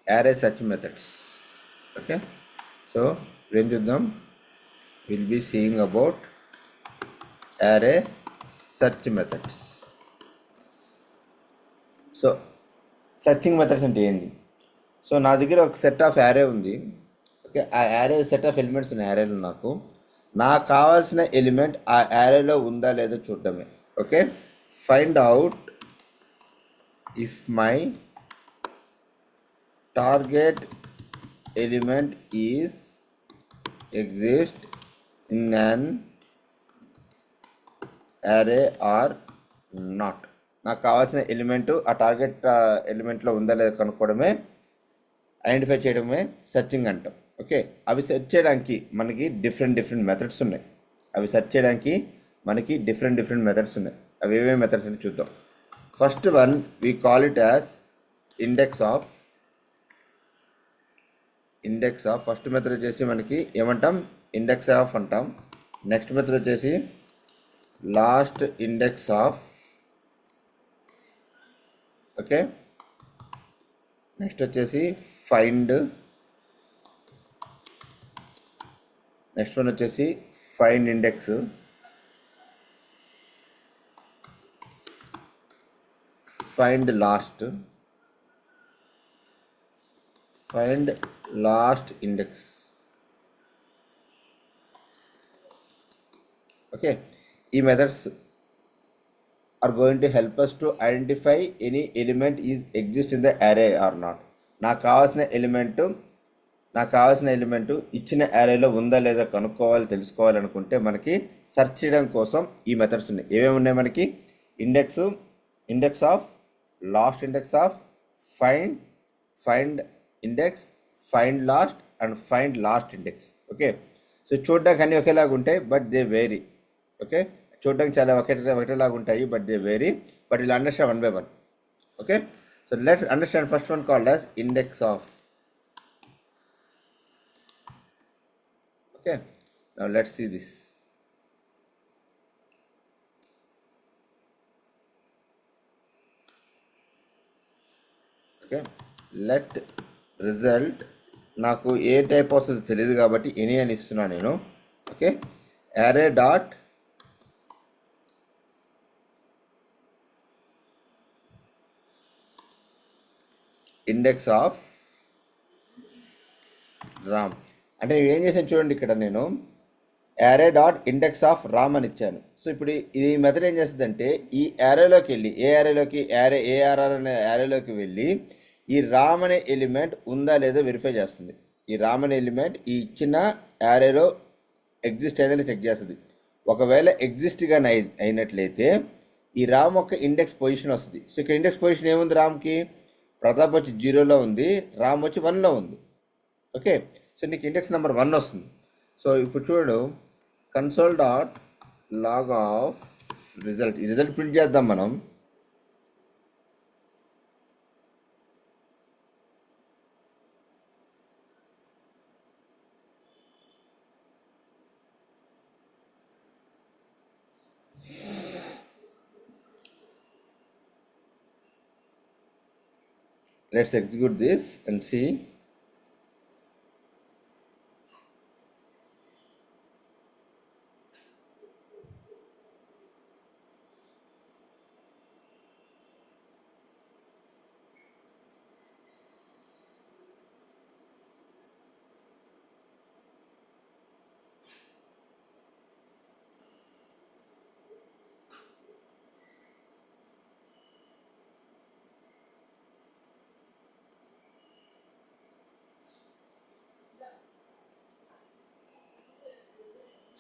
array search methods. Okay, so when చూద్దాం we'll be seeing about array search methods. So searching methods అంటే ఏంది? So నా దగ్గర ఒక సెట్ ఆఫ్ యారే ఉంది. ఓకే, ఆ యారే సెట్ ఆఫ్ ఎలిమెంట్స్ ఉన్నాయి యారేలో. నాకు కావాల్సిన ఎలిమెంట్ ఆ యారేలో ఉందా లేదా చూడటమే. Okay, find out if my target element is exist in an array or not. నాకు కావాల్సిన ఎలిమెంటు ఆ టార్గెట్ ఎలిమెంట్లో ఉందా లేదా కనుక్కోవడమే, ఐడెంటిఫై చేయడమే సెర్చింగ్ అంటాం. ఓకే, అవి సెర్చ్ చేయడానికి మనకి డిఫరెంట్ మెథడ్స్ ఉన్నాయి. మెథడ్స్ ఉన్నాయి. అవి ఏమేమి మెథడ్స్ అని చూద్దాం. First one we call it as index of. First method వచ్చేసి మనకి ఏమంటాం? ఇండెక్స్ ఆఫ్ అంటాం. నెక్స్ట్ మెథడ్ వచ్చేసి last index of. Okay, next వచ్చేసి ఫైండ్. నెక్స్ట్ వన్ వచ్చేసి find index. Find last index. Okay, ఈ methods are going to help us to identify any element is exist in the array or not. నాకు కావాల్సిన element ఇచ్చిన అరేలో ఉందా లేదా తెలుసుకోవాలనుకుంటే మనకి సెర్చ్ చేయడం కోసం ఈ మెథడ్స్ ఉన్నాయి. ఏమేమి ఉన్నాయి మనకి? Index of, last index of, find index, find last and find last index. Okay, so చూడడానికి అన్నీ ఒకేలాగా ఉంటాయి, బట్ దే వేరీ. ఓకే, చూడడానికి చాలా ఒకటేలాగా ఉంటాయి, but they vary. But will understand one by one. Okay, so let's understand first one called as index of. Okay, now let's see this. Okay, let result. నాకు ఏ type వస్తుందో తెలియదు కాబట్టి any అని ఇస్తున్నాను నేను. Okay, array dot index of Ram. అంటే నేను ఏం చేశాను చూడండి, ఇక్కడ నేను యారే డాట్ ఇండెక్స్ ఆఫ్ రామ్ అని ఇచ్చాను. సో ఇప్పుడు ఈ మెథడ్ ఏం చేస్తుందంటే ఈ యారేలోకి వెళ్ళి ఏఆర్ఆర్ అనే యారేలోకి వెళ్ళి ఈ రామ్ అనే ఎలిమెంట్ ఉందా లేదో వెరిఫై చేస్తుంది. ఈ రామ్ అనే ఎలిమెంట్ ఈ ఇచ్చిన యారేలో ఎగ్జిస్ట్ అయిందని చెక్ చేస్తుంది. ఒకవేళ ఎగ్జిస్ట్గా అయినట్లయితే ఈ రామ్ యొక్క ఇండెక్స్ పొజిషన్ వస్తుంది. సో ఇక్కడ ఇండెక్స్ పొజిషన్ ఏముంది? రామ్కి ప్రతాప్ వచ్చి 0లో ఉంది, రామ్ వచ్చి 1లో ఉంది. ఓకే, సో నీకు ఇండెక్స్ నెంబర్ 1 వస్తుంది. సో ఇప్పుడు చూడు, console dot log of result. ఈ రిజల్ట్ ప్రింట్ చేద్దాం మనం. Let's execute this and see.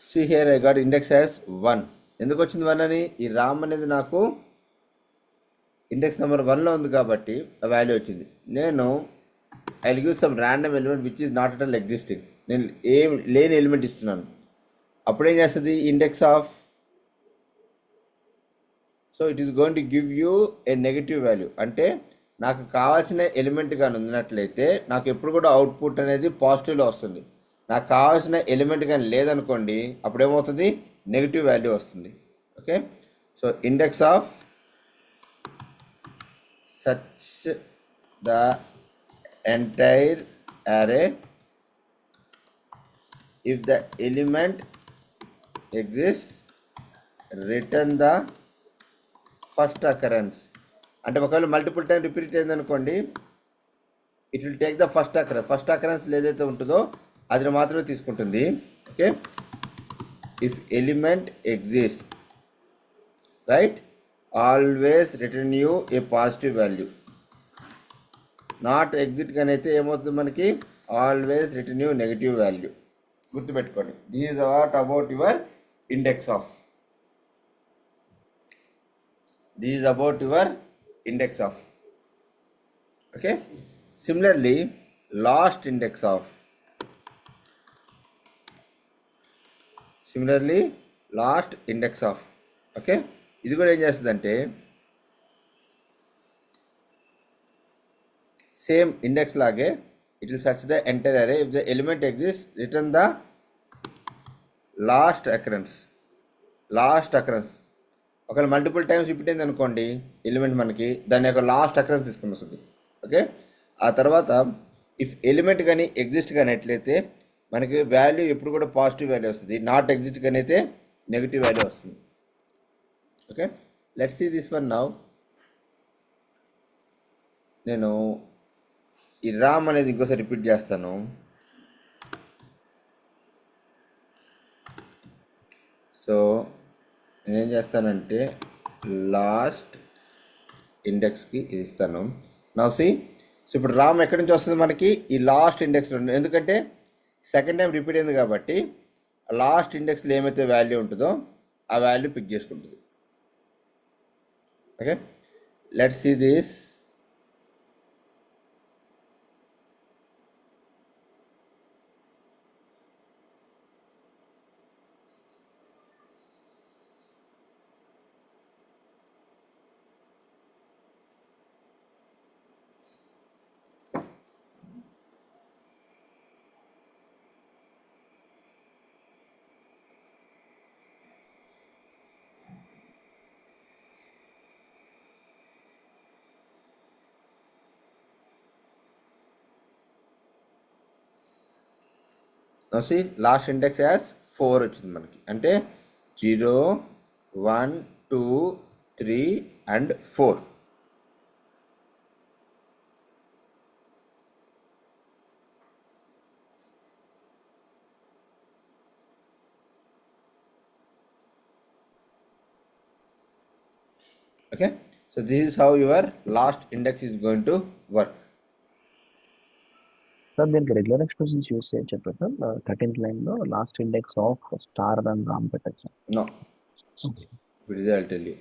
See here I got index as 1. ఎందుకు వచ్చింది 1 అని? ఈ రామ్ అనేది నాకు ఇండెక్స్ నెంబర్ 1లో ఉంది కాబట్టి ఆ వాల్యూ వచ్చింది. నేను I will give some random element which is not at all existing. నేను లేని ఎలిమెంట్ ఇస్తున్నాను. అప్పుడేం చేస్తుంది index of? So it is going to give you A negative value. అంటే నాకు కావాల్సిన ఎలిమెంట్ కానీ ఉన్నట్లయితే నాకు ఎప్పుడు కూడా అవుట్పుట్ అనేది పాజిటివ్లో వస్తుంది. నాకు కావాల్సిన ఎలిమెంట్ కానీ లేదనుకోండి, అప్పుడు ఏమవుతుంది? నెగిటివ్ వాల్యూ వస్తుంది. Okay, so index of search the entire array if the element exists, return the first occurrence. అంటే ఒకవేళ మల్టిపుల్ టైం రిపీట్ అయింది అనుకోండి, it will take the first occurrence ఏదైతే ఉంటుందో అది మాత్రమే తీసుకుంటుంది. Okay, if element exist, right, always return you a positive value. Not exit కానీ అయితే ఏమవుతుంది మనకి, always return you negative value. గుర్తుపెట్టుకోండి, this is what about your index of. This is about your index of. Okay, similarly last index of. Okay, ఇది కూడా ఏం చేస్తుందంటే same index లాగే it will search the entire అరే if the element exist, return the last occurrence. ఒకవేళ multiple times repeat అయింది అనుకోండి element, మనకి దాని యొక్క లాస్ట్ అకరెన్స్ తీసుకుని వస్తుంది. ఓకే, ఆ తర్వాత ఇఫ్ ఎలిమెంట్ కానీ ఎగ్జిస్ట్ కానీ ఎట్లయితే మనకి వాల్యూ ఎప్పుడు కూడా పాజిటివ్ వాల్యూ వస్తుంది, నాట్ ఎగ్జిస్ట్ కానీ అయితే నెగిటివ్ వాల్యూ వస్తుంది. Okay, let's see this one now. నేను ఈ రామ్ అనేది ఇంకోసారి రిపీట్ చేస్తాను. సో నేనేం చేస్తానంటే లాస్ట్ ఇండెక్స్కి ఇది ఇస్తాను. నా సి, సో ఇప్పుడు రామ్ ఎక్కడి నుంచి వస్తుంది మనకి, ఈ లాస్ట్ ఇండెక్స్లో. ఎందుకంటే సెకండ్ టైం రిపీట్ అయింది కాబట్టి లాస్ట్ ఇండెక్స్లో ఏమైతే వాల్యూ ఉంటుందో ఆ వాల్యూ పిక్ చేసుకుంటుంది. Okay, let's see this. See last index as 4 వచ్చింది మనకి, అంటే 0, 1, 2, 3 and 4. Okay, so this is how your last index is going to work. Sir దీనికి రెగ్యులర్ ఎక్స్ప్రెషన్స్ యూస్ చేయొచ్చు చెప్పారు సార్. 13th లైన్లో లాస్ట్ ఇండెక్స్ ఆఫ్ స్టార్ అని రామ్ పెట్టచ్చు. No, it is I will tell you.